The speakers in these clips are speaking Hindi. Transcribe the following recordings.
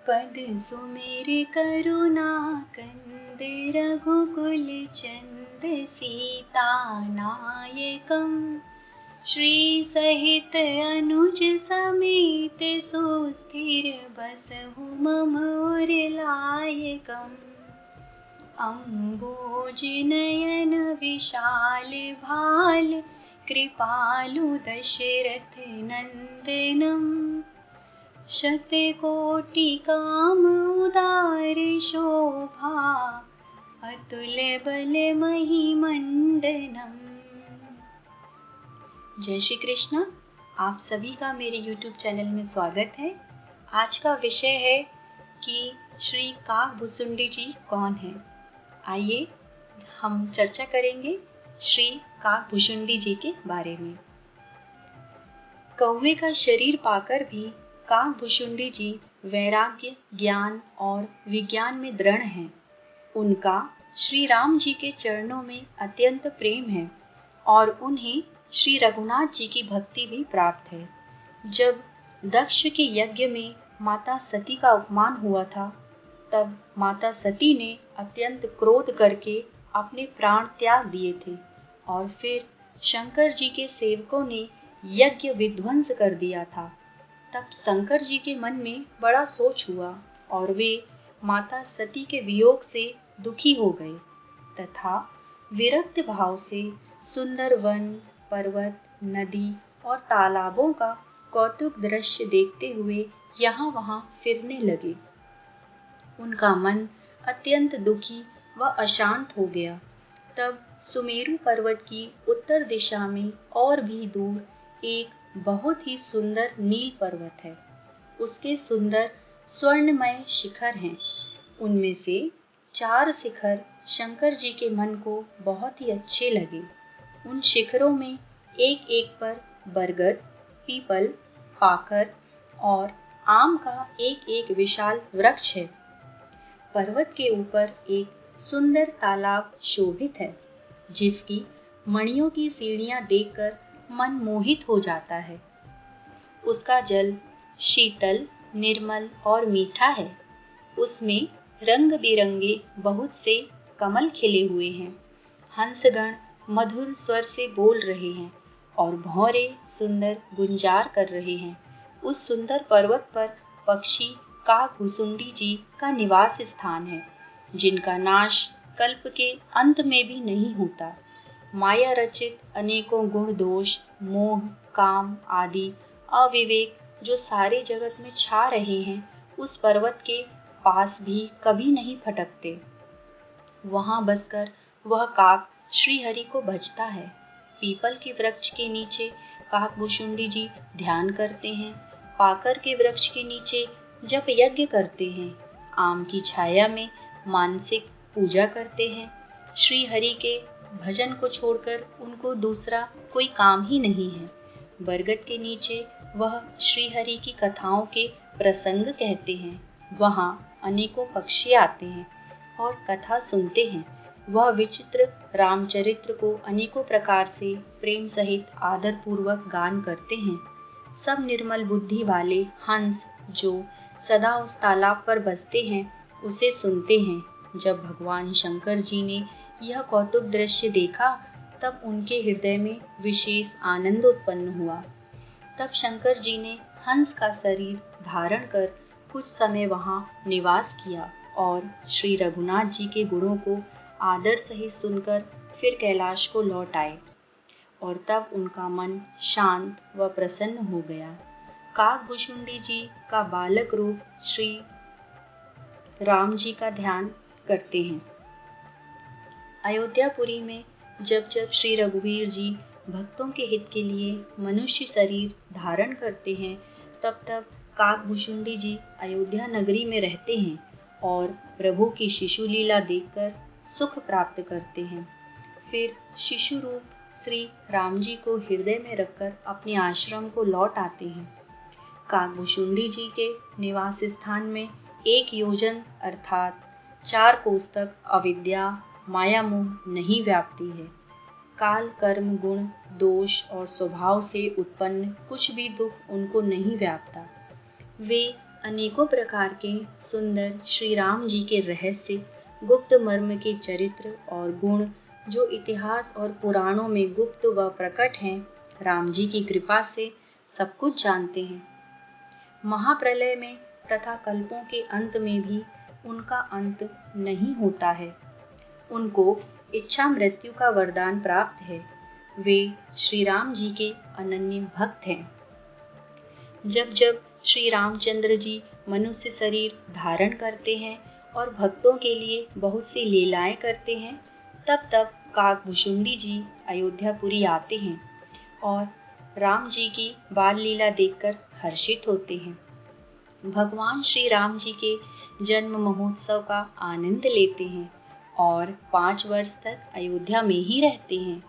पद सुमेर करुणा कंद रघुकुल चंद सीता नायकम श्री सहित अनुज समेत सुस्थिर बसहु मम उरलायकम अम्बोज नयन विशाल भाल कृपालु दशरथ नंदनम शतकोटि काम उदार शोभा अतुल बल महिमंडनम। जय श्री कृष्ण। आप सभी का मेरे YouTube चैनल में स्वागत है। आज का विषय है कि श्री काकभुसुंडी जी कौन है। आइए हम चर्चा करेंगे श्री काकभुसुंडी जी के बारे में। कौवे का शरीर पाकर भी काकभुसुंडी जी वैराग्य, ज्ञान और विज्ञान में दृढ़ हैं। उनका श्री राम जी के चरणों में अत्यंत प्रेम है और उन्हें श्री रघुनाथ जी की भक्ति भी प्राप्त है। जब दक्ष के यज्ञ में माता सती का अपमान हुआ था, तब माता सती ने अत्यंत क्रोध करके अपने प्राण त्याग दिए थे और फिर शंकर जी के सेवकों ने यज्ञ विध्वंस कर दिया था। तब शंकर जी के मन में बड़ा सोच हुआ और वे माता सती के वियोग से दुखी हो गए तथा विरक्त भाव से सुंदर वन, पर्वत, नदी और तालाबों का कौतुक दृश्य देखते हुए यहाँ वहाँ फिरने लगे। उनका मन अत्यंत दुखी व अशांत हो गया। तब सुमेरु पर्वत की उत्तर दिशा में और भी दूर एक बहुत ही सुंदर नील पर्वत है। उसके सुंदर स्वर्णमय शिखर हैं। उनमें से 4 शिखर शंकर जी के मन को बहुत ही अच्छे लगे। उन शिखरों में एक एक पर बरगद, पीपल, पाकर और आम का एक एक विशाल वृक्ष है। पर्वत के ऊपर एक सुंदर तालाब शोभित है, जिसकी मणियों की सीढ़ियां देखकर मन मोहित हो जाता है। उसका जल शीतल, निर्मल और मीठा है। उसमें रंग बिरंगे बहुत से कमल खिले हुए हैं। हंसगण मधुर स्वर से बोल रहे हैं और भौरे सुंदर गुंजार कर रहे हैं। उस सुंदर पर्वत पर पक्षी काकभुसुंडी जी का निवास स्थान है, जिनका नाश कल्प के अंत में भी नहीं होता। माया रचित अनेकों गुण दोष, मोह, काम आदि अविवेक जो सारे जगत में छा रहे हैं, उस पर्वत के पास भी कभी नहीं फटकते। वहां बसकर वह काक श्री हरि को भजता है। पीपल के वृक्ष के नीचे काकभुसुंडी जी ध्यान करते हैं। पाकर के वृक्ष के नीचे जप यज्ञ करते हैं। आम की छाया में मानसिक पूजा करते हैं। श्री हरि के भजन को छोड़कर उनको दूसरा कोई काम ही नहीं है। बरगद के नीचे वह श्री हरि की कथाओं के प्रसंग कहते हैं। वहाँ अनेकों पक्षी आते हैं और कथा सुनते हैं। वह विचित्र रामचरित्र को अनेकों प्रकार से प्रेम सहित आदर पूर्वक गान करते हैं। सब निर्मल बुद्धि वाले हंस जो सदा उस तालाब पर बसते हैं, उसे सुनते हैं। जब भगवान शंकर जी ने यह कौतुक दृश्य देखा, तब उनके हृदय में विशेष आनंद उत्पन्न हुआ। तब शंकर जी ने हंस का शरीर धारण कर कुछ समय वहां निवास किया और श्री रघुनाथ जी के गुणों को आदर सहित सुनकर फिर कैलाश को लौट आए और तब उनका मन शांत व प्रसन्न हो गया। काकभुसुंडी जी का बालक रूप श्री राम जी का ध्यान करते हैं। अयोध्यापुरी में जब जब श्री रघुवीर जी भक्तों के हित के लिए मनुष्य शरीर धारण करते हैं, तब तब काकभुसुंडी जी अयोध्या नगरी में रहते हैं और प्रभु की शिशु लीला देखकर सुख प्राप्त करते हैं। फिर शिशु रूप श्री राम जी को हृदय में रखकर अपने आश्रम को लौट आते हैं। काकभुसुंडी जी के निवास स्थान में 1 योजन अर्थात 4 कोस तक अविद्या, माया मोह नहीं व्यापती है। काल, कर्म, गुण, दोष और स्वभाव से उत्पन्न कुछ भी दुख उनको नहीं व्यापता। वे अनेकों प्रकार के सुंदर श्री राम जी के रहस्य, गुप्त मर्म के चरित्र और गुण जो इतिहास और पुराणों में गुप्त व प्रकट हैं, राम जी की कृपा से सब कुछ जानते हैं। महाप्रलय में तथा कल्पों के अंत में भी उनका अंत नहीं होता है। उनको इच्छा मृत्यु का वरदान प्राप्त है। वे श्री राम जी के अनन्य भक्त हैं। जब जब श्री रामचंद्र जी मनुष्य शरीर धारण करते हैं और भक्तों के लिए बहुत सी लीलाएं करते हैं, तब तब काकभुशुंडी जी अयोध्यापुरी आते हैं और राम जी की बाल लीला देखकर हर्षित होते हैं। भगवान श्री राम जी के जन्म महोत्सव का आनंद लेते हैं और 5 वर्ष तक अयोध्या में ही रहते हैं।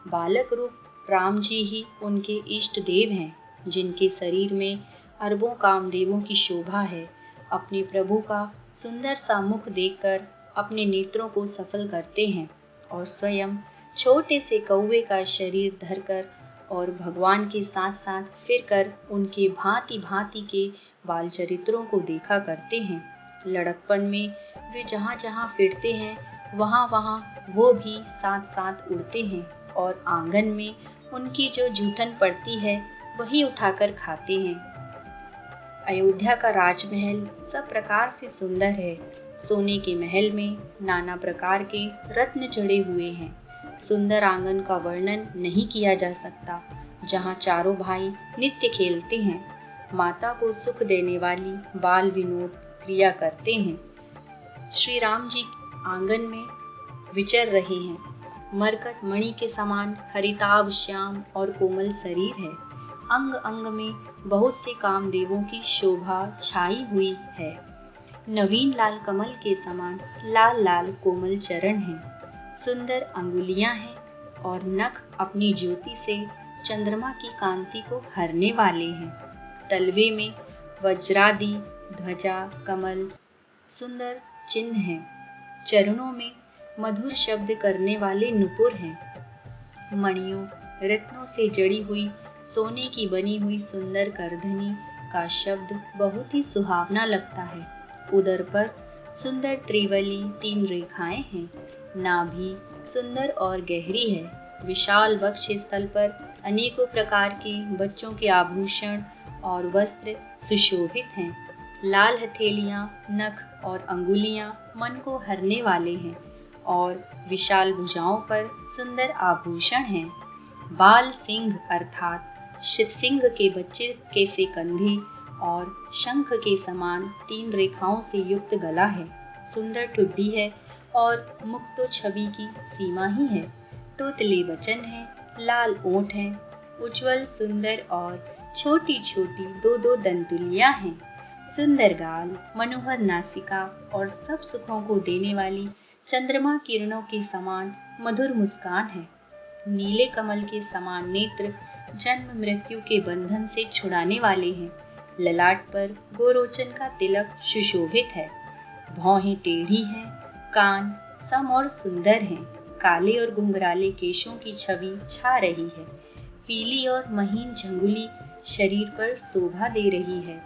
बालक रूप राम जी ही उनके इष्ट देव हैं, जिनके शरीर में अरबों कामदेवों की शोभा है। अपने प्रभु का सुंदर सा मुख देखकर अपने नेत्रों को सफल करते हैं और स्वयं छोटे से कौवे का शरीर धरकर और भगवान के साथ साथ फिरकर उनके भांति भांति के बाल चरित्रों को देखा करते हैं। लड़कपन में वे जहाँ जहाँ फिरते हैं, वहाँ वहाँ वो भी साथ साथ उड़ते हैं और आंगन में उनकी जो जूठन पड़ती है वही उठाकर खाते हैं। अयोध्या का राजमहल सब प्रकार से सुंदर है। सोने के महल में नाना प्रकार के रत्न जड़े हुए हैं। सुंदर आंगन का वर्णन नहीं किया जा सकता, जहाँ चारों भाई नित्य खेलते हैं, माता को सुख देने वाली बाल विनोद क्रिया करते हैं। श्री राम जी आंगन में विचर रहे हैं। मरकत मणि के समान हरिताभ श्याम और कोमल शरीर है। अंग अंग में बहुत से कामदेवों की शोभा छाई हुई है। नवीन लाल कमल के समान लाल लाल कोमल चरण हैं। सुंदर अंगुलियां हैं और नख अपनी ज्योति से चंद्रमा की कांति को हरने वाले हैं। तलवे में वज्रादि ध्वजा कमल सुंदर चिन्ह हैं। चरणों में मधुर शब्द करने वाले नुपुर हैं। मणियों रत्नों से जड़ी हुई सोने की बनी हुई सुंदर करधनी का शब्द बहुत ही सुहावना लगता है। उदर पर सुंदर त्रिवली 3 रेखाएं हैं। नाभि सुंदर और गहरी है। विशाल वक्ष स्थल पर अनेकों प्रकार के बच्चों के आभूषण और वस्त्र सुशोभित हैं। लाल हथेलियां, नख और अंगुलियां मन को हरने वाले हैं और विशाल भुजाओं पर सुंदर आभूषण हैं। बाल सिंह अर्थात सिंह के बच्चे के से कंधे और शंख के समान 3 रेखाओं से युक्त गला है। सुंदर ठुड्डी है और मुख तो छवि की सीमा ही है। तोतले बचन है, लाल ओंठ है, उज्जवल सुंदर और छोटी छोटी 2-2 दंतुलियां हैं। सुंदर गाल, मनोहर नासिका और सब सुखों को देने वाली चंद्रमा किरणों के समान मधुर मुस्कान है। नीले कमल के समान नेत्र जन्म मृत्यु के बंधन से छुड़ाने वाले हैं। ललाट पर गोरोचन का तिलक सुशोभित है। भौहें टेढ़ी हैं, कान सम और सुंदर हैं। काले और घुंघराले केशों की छवि छा रही है। पीली और महीन झंगुली शरीर पर शोभा दे रही है।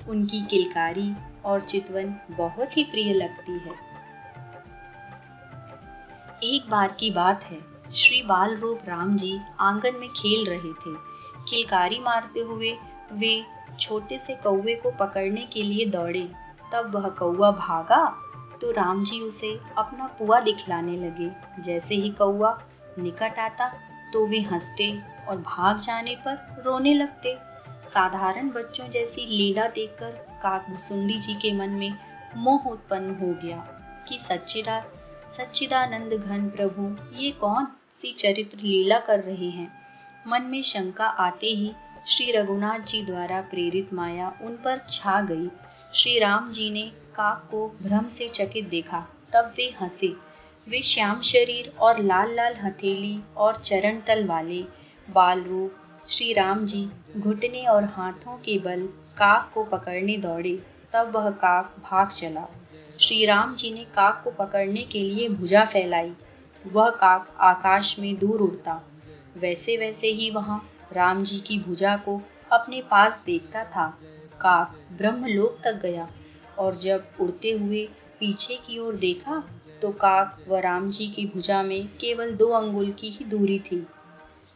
उनकी किलकारी और चितवन बहुत ही प्रिय लगती है। एक बार की बात है, श्री बाल रूप राम जी आंगन में खेल रहे थे। किलकारी मारते हुए वे छोटे से कौवे को पकड़ने के लिए दौड़े। तब वह कौवा भागा तो राम जी उसे अपना पुआ दिखलाने लगे। जैसे ही कौवा निकट आता तो वे हंसते और भाग जाने पर रोने लगते। साधारण बच्चों जैसी लीला देखकर काकभुशुंडी जी के मन में मोह उत्पन्न हो गया कि सच्चिदानंद घन प्रभु ये कौन सी चरित्र लीला कर रहे हैं। मन में शंका आते ही श्री रघुनाथ जी द्वारा प्रेरित माया उन पर छा गई। श्री राम जी ने काक को भ्रम से चकित देखा, तब वे हंसे। वे श्याम शरीर और लाल लाल हथेली और चरण तल वाले बाल रूप श्री राम जी घुटने और हाथों के बल काक को पकड़ने दौड़े। तब वह काक भाग चला। श्री राम जी ने काक को पकड़ने के लिए भुजा फैलाई। वह काक आकाश में दूर उड़ता। वैसे वैसे ही वहां राम जी की भुजा को अपने पास देखता था। काक ब्रह्मलोक तक गया और जब उड़ते हुए पीछे की ओर देखा तो काक व राम जी की भुजा में केवल 2 अंगुल की ही दूरी थी।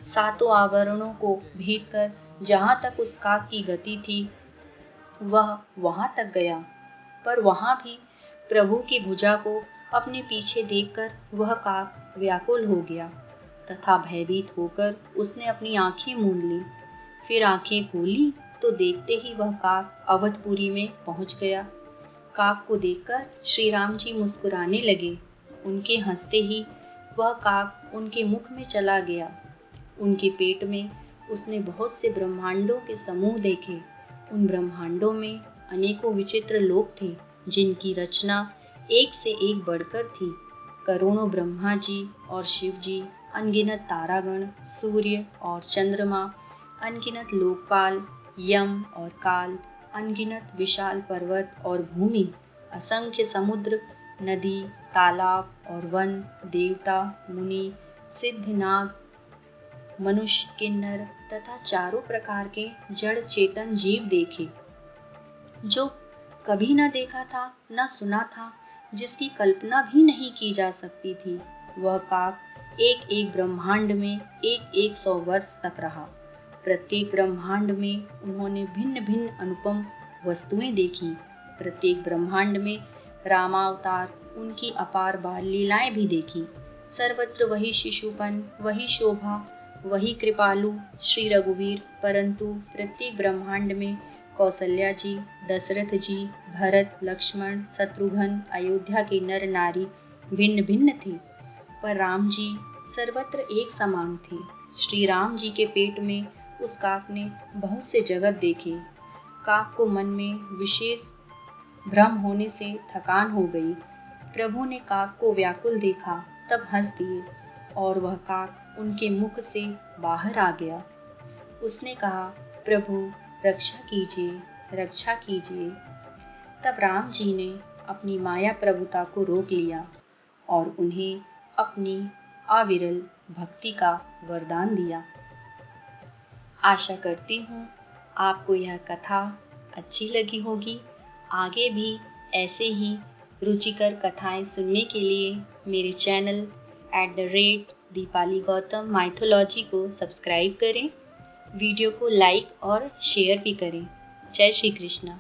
7 आवरणों को भेद कर जहाँ तक उस काक की गति थी वह वहाँ तक गया, पर वहाँ भी प्रभु की भुजा को अपने पीछे देखकर वह काक व्याकुल हो गया तथा भयभीत होकर उसने अपनी आंखें मूंद ली। फिर आंखें खोली तो देखते ही वह काक अवधपुरी में पहुंच गया। काक को देखकर श्री राम जी मुस्कुराने लगे। उनके हंसते ही वह काक उनके मुख में चला गया। उनके पेट में उसने बहुत से ब्रह्मांडों के समूह देखे। उन ब्रह्मांडों में अनेकों विचित्र लोक थे जिनकी रचना एक से एक बढ़कर थी। करोड़ों ब्रह्मा जी और शिव जी, अनगिनत तारागण, सूर्य और चंद्रमा, अनगिनत लोकपाल, यम और काल, अनगिनत विशाल पर्वत और भूमि, असंख्य समुद्र, नदी, तालाब और वन, देवता, मुनि, सिद्ध, नाग, मनुष्य, किन्नर तथा चारों प्रकार के जड़ चेतन जीव देखे, जो कभी न देखा था न सुना था, जिसकी कल्पना भी नहीं की जा सकती थी। वह काक एक एक ब्रह्मांड में एक 100 वर्ष तक रहा। प्रत्येक ब्रह्मांड में उन्होंने भिन्न भिन्न अनुपम वस्तुएं देखी। प्रत्येक ब्रह्मांड में रामावतार, उनकी अपार बाल लीलाएं भी देखी। सर्वत्र वही शिशुपन, वही शोभा, वही कृपालु श्री रघुवीर, परंतु प्रत्येक ब्रह्मांड में कौसल्या जी, दशरथ जी, भरत, लक्ष्मण, शत्रुघ्न, अयोध्या के नर नारी भिन्न भिन्न थे, पर राम जी सर्वत्र एक समान थे। श्री राम जी के पेट में उस काक ने बहुत से जगत देखे। काक को मन में विशेष भ्रम होने से थकान हो गई। प्रभु ने काक को व्याकुल देखा, तब हंस दिए और वह काक उनके मुख से बाहर आ गया। उसने कहा, प्रभु रक्षा कीजिए, रक्षा कीजिए। तब राम जी ने अपनी माया प्रभुता को रोक लिया और उन्हें अपनी अविरल भक्ति का वरदान दिया। आशा करती हूँ आपको यह कथा अच्छी लगी होगी। आगे भी ऐसे ही रुचिकर कथाएं सुनने के लिए मेरे चैनल @दीपाली गौतम माइथोलॉजी को सब्सक्राइब करें। वीडियो को लाइक और शेयर भी करें। जय श्री कृष्ण।